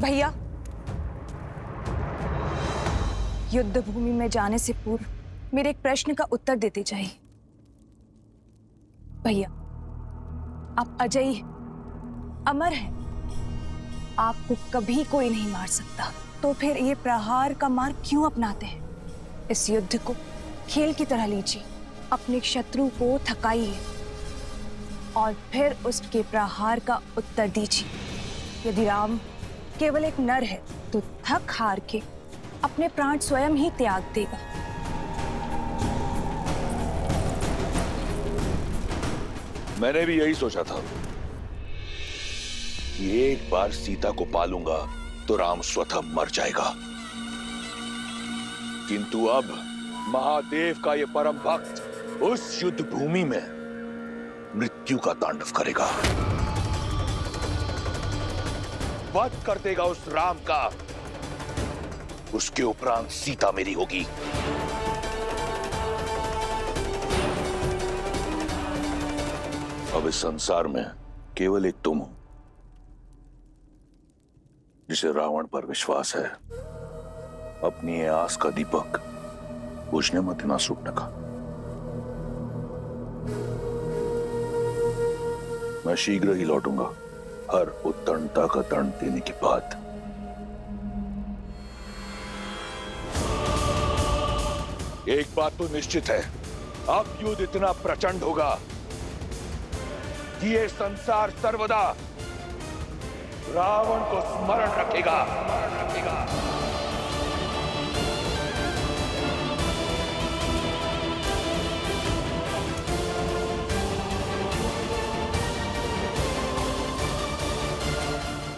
भैया, युद्ध भूमि में जाने से पूर्व मेरे एक प्रश्न का उत्तर देते जाइए। भैया, आप अजयी हैं, अमर हैं, आपको कभी कोई नहीं मार सकता, तो फिर ये प्रहार का मार्ग क्यों अपनाते हैं? इस युद्ध को खेल की तरह लीजिए, अपने शत्रु को थकाइए और फिर उसके प्रहार का उत्तर दीजिए। यदि राम केवल एक नर है तो थक हार के अपने प्राण स्वयं ही त्याग देगा। मैंने भी यही सोचा था कि एक बार सीता को पालूंगा तो राम स्वतः मर जाएगा, किंतु अब महादेव का यह परम भक्त उस युद्ध भूमि में मृत्यु का तांडव करेगा, वध कर देगा उस राम का। उसके उपरांत सीता मेरी होगी। अब इस संसार में केवल एक तुम हो जिसे रावण पर विश्वास है। अपनी ये आस का दीपक बुझने मत देना शूर्पणखा। मैं शीघ्र ही लौटूंगा, हर उत्तीर्णता का दंड देने के बाद। एक बात तो निश्चित है, अब युद्ध इतना प्रचंड होगा कि ये संसार सर्वदा रावण को स्मरण रखेगा।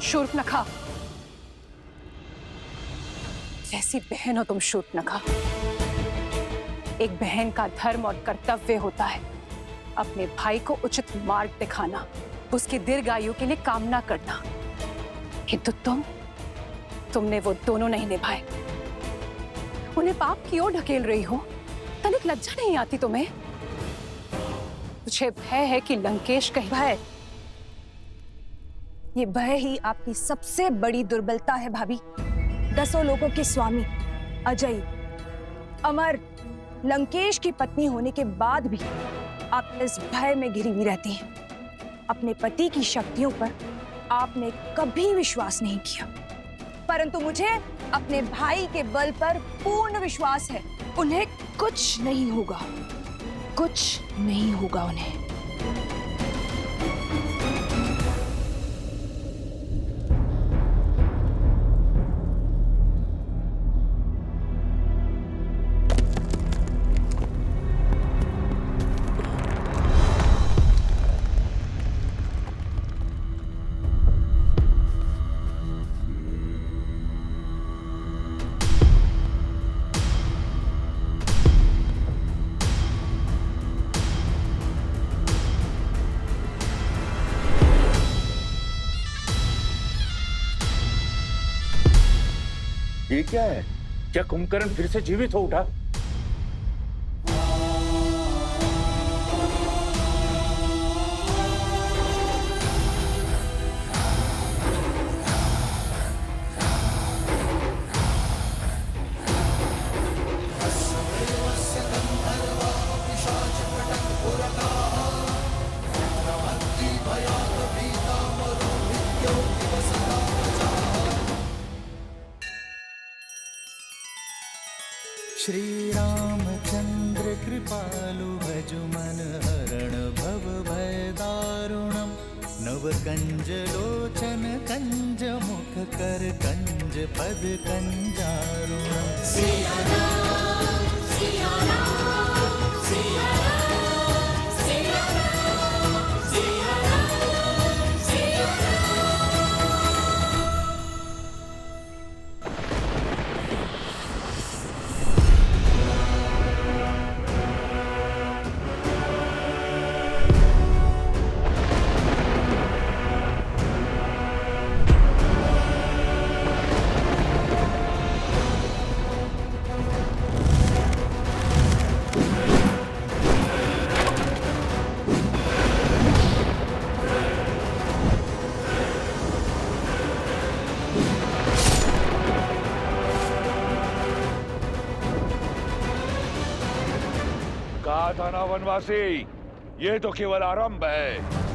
शूर्पणखा, कैसी बहन हो तुम शूर्पणखा। एक बहन का धर्म और कर्तव्य होता है अपने भाई को उचित मार्ग दिखाना, उसकी दीर्घायु के लिए कामना करना, किंतु तुमने वो दोनों नहीं निभाए। उन्हें पाप की ओर ढकेल रही हो, तनिक लज्जा नहीं आती तुम्हें? मुझे भय है कि लंकेश कहीं। भय, ये भय ही आपकी सबसे बड़ी दुर्बलता है भाभी। 10 लोगों के स्वामी, अजय, अमर, लंकेश की पत्नी होने के बाद भी आप इस भय में घिरी हुई रहती हैं। अपने पति की शक्तियों पर आपने कभी विश्वास नहीं किया, परंतु मुझे अपने भाई के बल पर पूर्ण विश्वास है। उन्हें कुछ नहीं होगा, कुछ नहीं होगा उन्हें। ये क्या है? क्या कुंभकर्ण फिर से जीवित हो उठा? श्री रामचंद्र कृपालु भजु मन हरण भव भय दारुणम। नव कंज लोचन कंज मुख कर कंज पद कंजारुणम। सिया राम, सिया राम, सिया राम, सिया राम, सिया राम, सिया राम। कहा था ना वनवासी, ये तो केवल आरंभ है।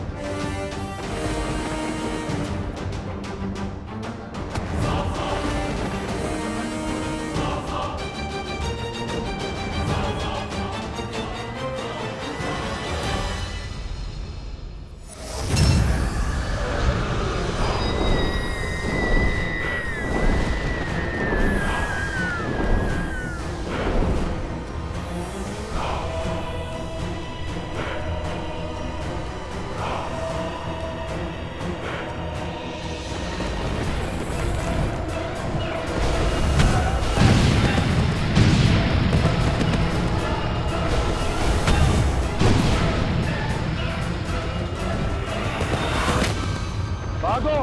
भागो,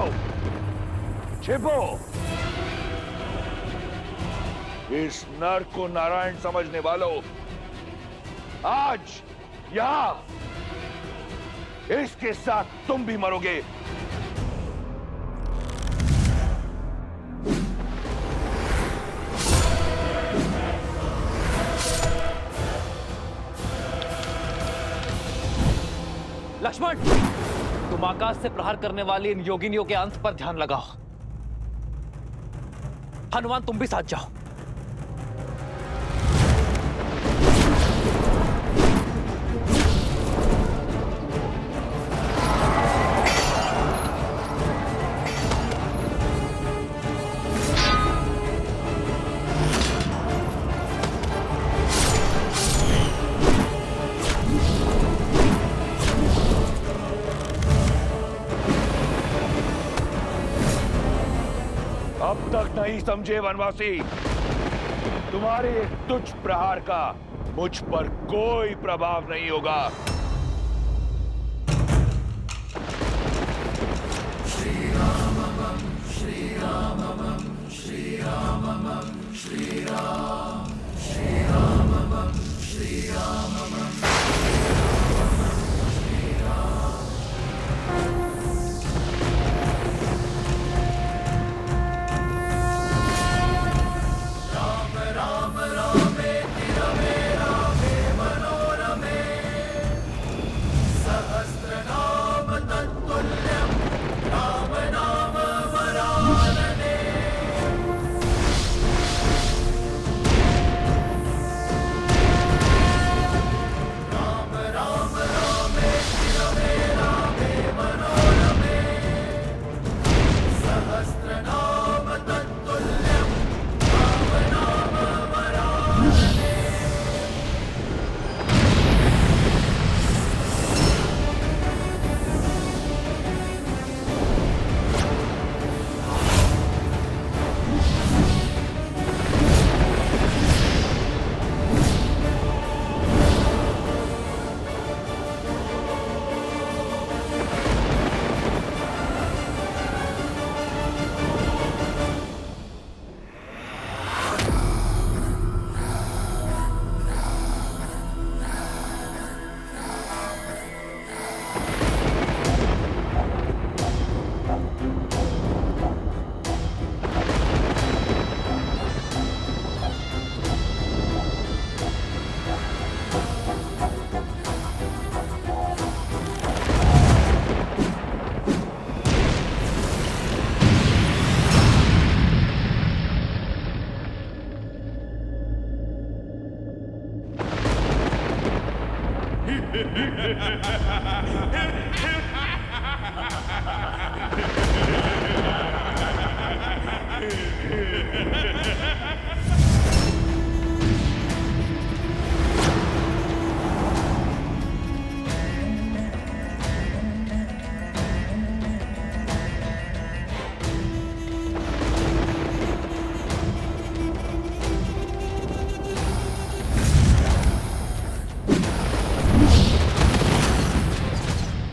छिपो। इस नर को नारायण समझने वालों, आज यहां इसके साथ तुम भी मरोगे। लक्ष्मण, तुम आकाश से प्रहार करने वाली इन योगिनियों के अंत पर ध्यान लगाओ। हनुमान, तुम भी साथ जाओ। अब तक नहीं समझे वनवासी, तुम्हारे एक तुच्छ प्रहार का मुझ पर कोई प्रभाव नहीं होगा।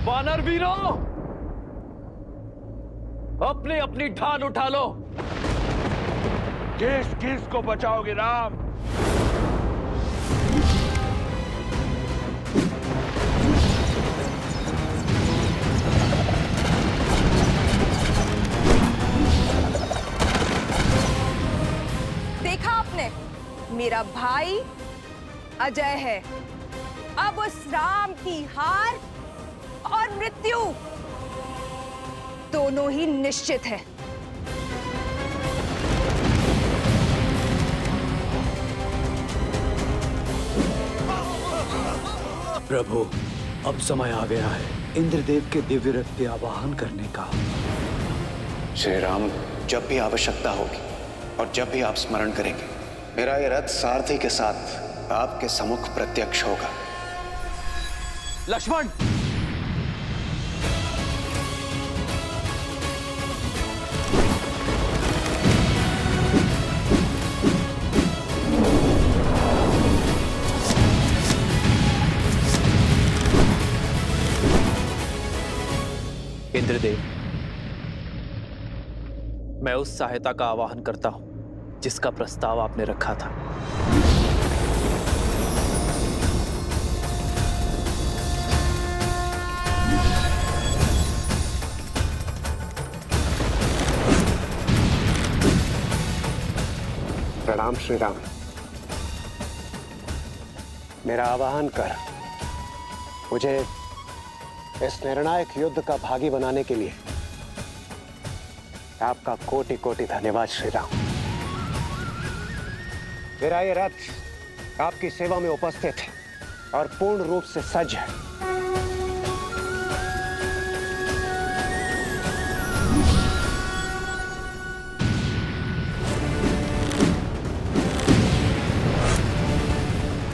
वानर वीरों, अपनी अपनी ढाल उठा लो। किस किस को बचाओगे राम? देखा आपने, मेरा भाई अजय है, अब उस राम की हार और मृत्यु दोनों ही निश्चित है। प्रभु, अब समय आ गया है इंद्रदेव के दिव्य रथ के आवाहन करने का। श्री राम, जब भी आवश्यकता होगी और जब भी आप स्मरण करेंगे, मेरा ये रथ सारथी के साथ आपके सम्मुख प्रत्यक्ष होगा। लक्ष्मण, इंद्रदेव, मैं उस सहायता का आवाहन करता हूं जिसका प्रस्ताव आपने रखा था। प्रणाम श्री राम। मेरा आवाहन कर मुझे इस निर्णायक युद्ध का भागी बनाने के लिए आपका कोटि कोटि धन्यवाद श्री राम। मेरा ये रथ आपकी सेवा में उपस्थित है और पूर्ण रूप से सज्ज है।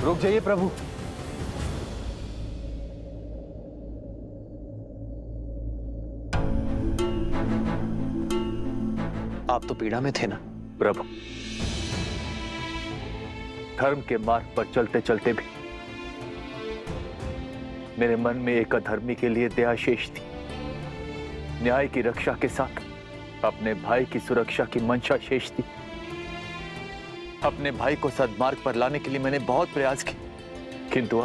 रुक जाइए प्रभु। आप तो पीड़ा में थे ना प्रभु, धर्म के मार्ग पर चलते चलते भी मेरे मन में एक अधर्मी के लिए दया शेष थी। न्याय की रक्षा के साथ अपने भाई की सुरक्षा की मंशा शेष थी। अपने भाई को सद्मार्ग पर लाने के लिए मैंने बहुत प्रयास किए, किंतु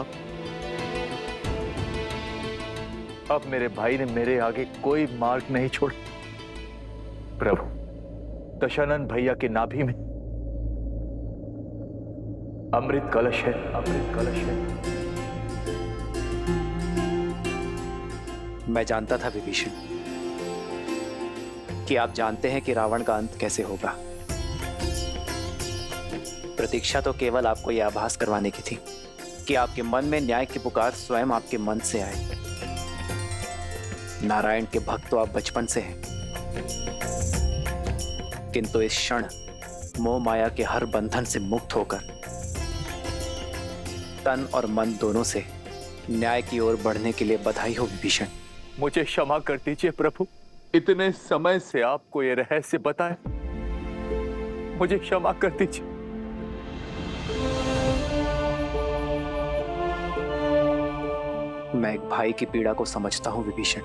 अब मेरे भाई ने मेरे आगे कोई मार्ग नहीं छोड़ा। प्रभु, दशानंद भैया के नाभि में अमृत कलश है, अमृत कलश है। मैं जानता था विभीषण कि आप जानते हैं कि रावण का अंत कैसे होगा। प्रतीक्षा तो केवल आपको यह आभास करवाने की थी कि आपके मन में न्याय की पुकार स्वयं आपके मन से आए। नारायण के भक्त तो आप बचपन से हैं, किंतु इस क्षण मोह माया के हर बंधन से मुक्त होकर तन और मन दोनों से न्याय की ओर बढ़ने के लिए बधाई हो विभीषण। मुझे क्षमा कर दीजिए प्रभु, इतने समय से आपको ये रहस्य बताया, मुझे क्षमा कर दीजिए। मैं एक भाई की पीड़ा को समझता हूं विभीषण।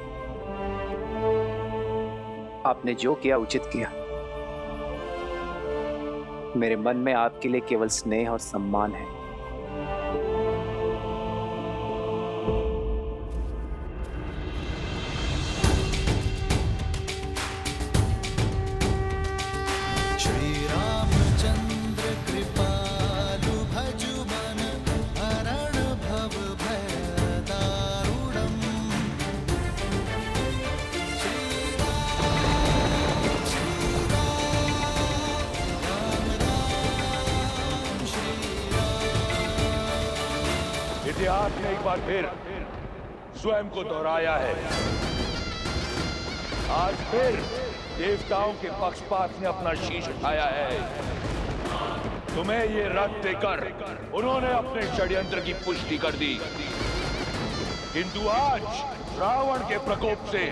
आपने जो किया उचित किया। मेरे मन में आपके लिए केवल स्नेह और सम्मान है। श्री रामचंद्र कृपालु भजु मन हरण भव भय दारुणम्। श्री राम श्री इतिहास ने एक बार फिर स्वयं को दोहराया है। आज फिर देवताओं के पक्षपात ने अपना शीश उठाया है। तुम्हें ये रथ देकर उन्होंने अपने षड्यंत्र की पुष्टि कर दी, किंतु आज रावण के प्रकोप से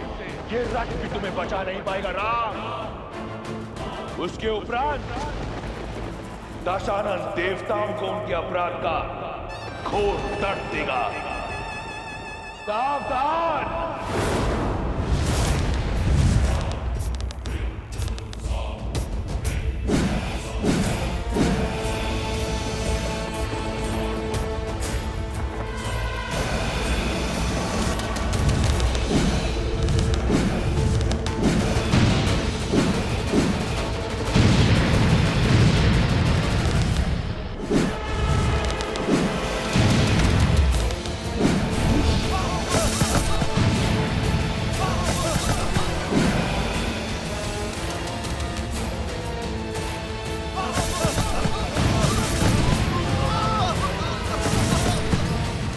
ये रथ भी तुम्हें बचा नहीं पाएगा राम। उसके उपरांत दशानन देवताओं को उनके अपराध का घोर दर्द देगा। सावधान!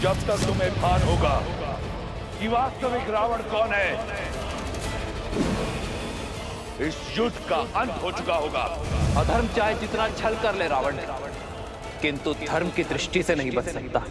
जब तक तुम्हें भान होगा कि वास्तविक रावण कौन है, इस युद्ध का अंत हो चुका होगा। अधर्म चाहे जितना छल कर ले रावण, किंतु धर्म की दृष्टि से नहीं बच सकता।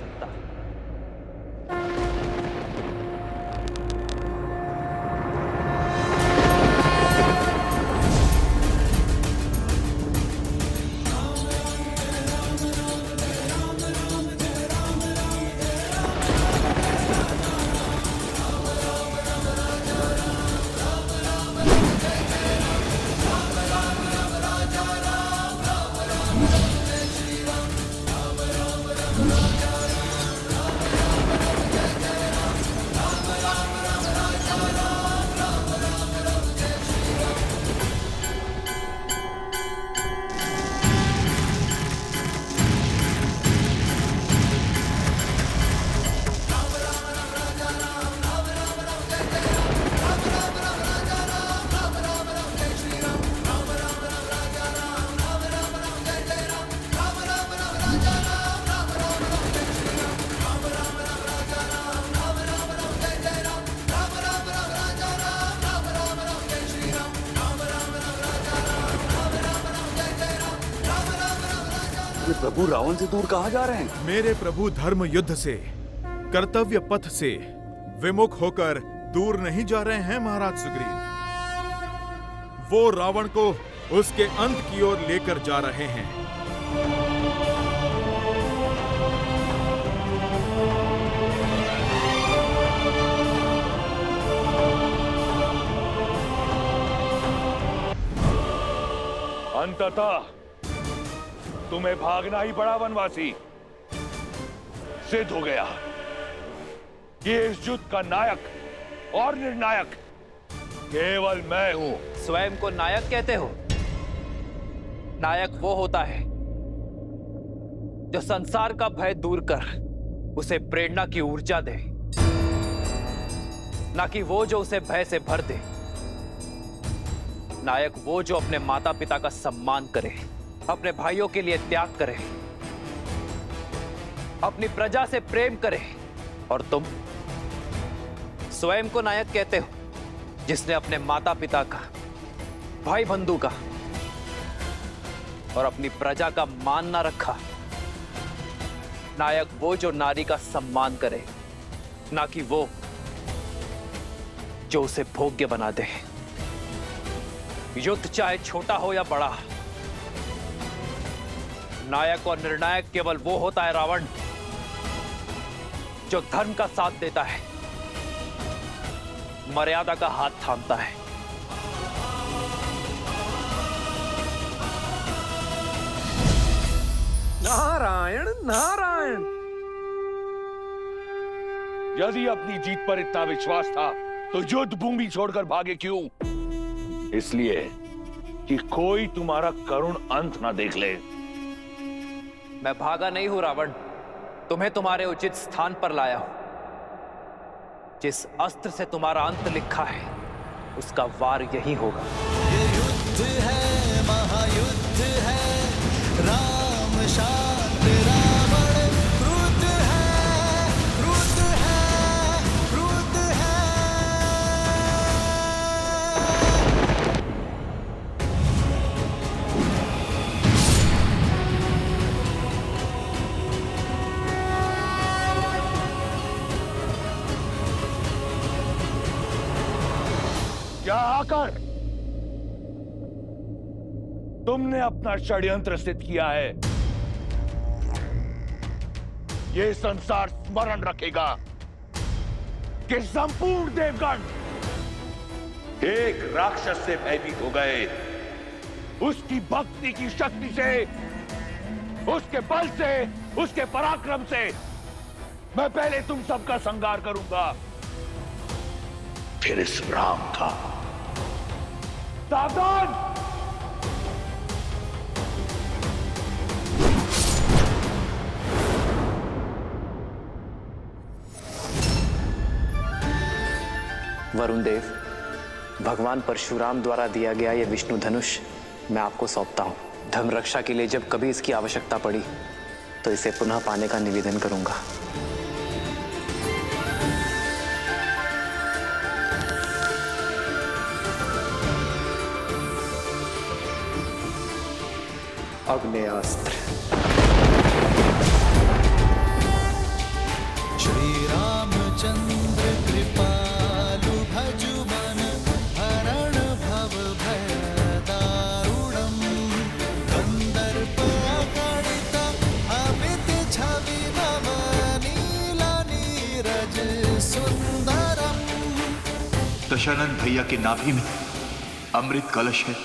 ये प्रभु रावण से दूर कहाँ जा रहे हैं? मेरे प्रभु धर्म युद्ध से, कर्तव्य पथ से विमुख होकर दूर नहीं जा रहे हैं महाराज सुग्रीव। वो रावण को उसके अंत की ओर लेकर जा रहे हैं। अंततः तुम्हें भागना ही पड़ा वनवासी। सिद्ध हो गया कि इस युद्ध का नायक और निर्णायक केवल मैं हूं। स्वयं को नायक कहते हो? नायक वो होता है जो संसार का भय दूर कर उसे प्रेरणा की ऊर्जा दे, ना कि वो जो उसे भय से भर दे। नायक वो जो अपने माता पिता का सम्मान करे, अपने भाइयों के लिए त्याग करे, अपनी प्रजा से प्रेम करे। और तुम स्वयं को नायक कहते हो जिसने अपने माता पिता का, भाई बंधु का और अपनी प्रजा का मान ना रखा। नायक वो जो नारी का सम्मान करे, ना कि वो जो उसे भोग्य बना दे। युद्ध चाहे छोटा हो या बड़ा, नायक और निर्णायक केवल वो होता है रावण जो धर्म का साथ देता है, मर्यादा का हाथ थामता है। नारायण नारायण। यदि अपनी जीत पर इतना विश्वास था तो युद्ध भूमि छोड़कर भागे क्यों? इसलिए कि कोई तुम्हारा करुण अंत ना देख ले। मैं भागा नहीं हूं रावण, तुम्हें तुम्हारे उचित स्थान पर लाया हूं। जिस अस्त्र से तुम्हारा अंत लिखा है उसका वार यही होगा। ये युद्ध है, महायुद्ध है, राम शांत रावण क्रुद्ध है, क्रुद्ध है, क्रुद्ध है। क्या आकर तुमने अपना षड्यंत्र सिद्ध किया है? ये संसार स्मरण रखेगा कि संपूर्ण देवगण एक राक्षस से भयभीत हो गए। उसकी भक्ति की शक्ति से, उसके बल से, उसके पराक्रम से मैं पहले तुम सबका संहार करूंगा, फिर इस राम का। सावधान! वरुण देव, भगवान परशुराम द्वारा दिया गया यह विष्णु धनुष मैं आपको सौंपता हूं। धर्म रक्षा के लिए जब कभी इसकी आवश्यकता पड़ी तो इसे पुनः पाने का निवेदन करूंगा। अग्नेयास्त्र। श्री रामचंद्र कृपालु भजुमन हरण भव भय दारुणम कंदर्प अगणित अमित छवि नव नील नीरज सुंदरम। दशानंद भैया की नाभि में अमृत कलश है।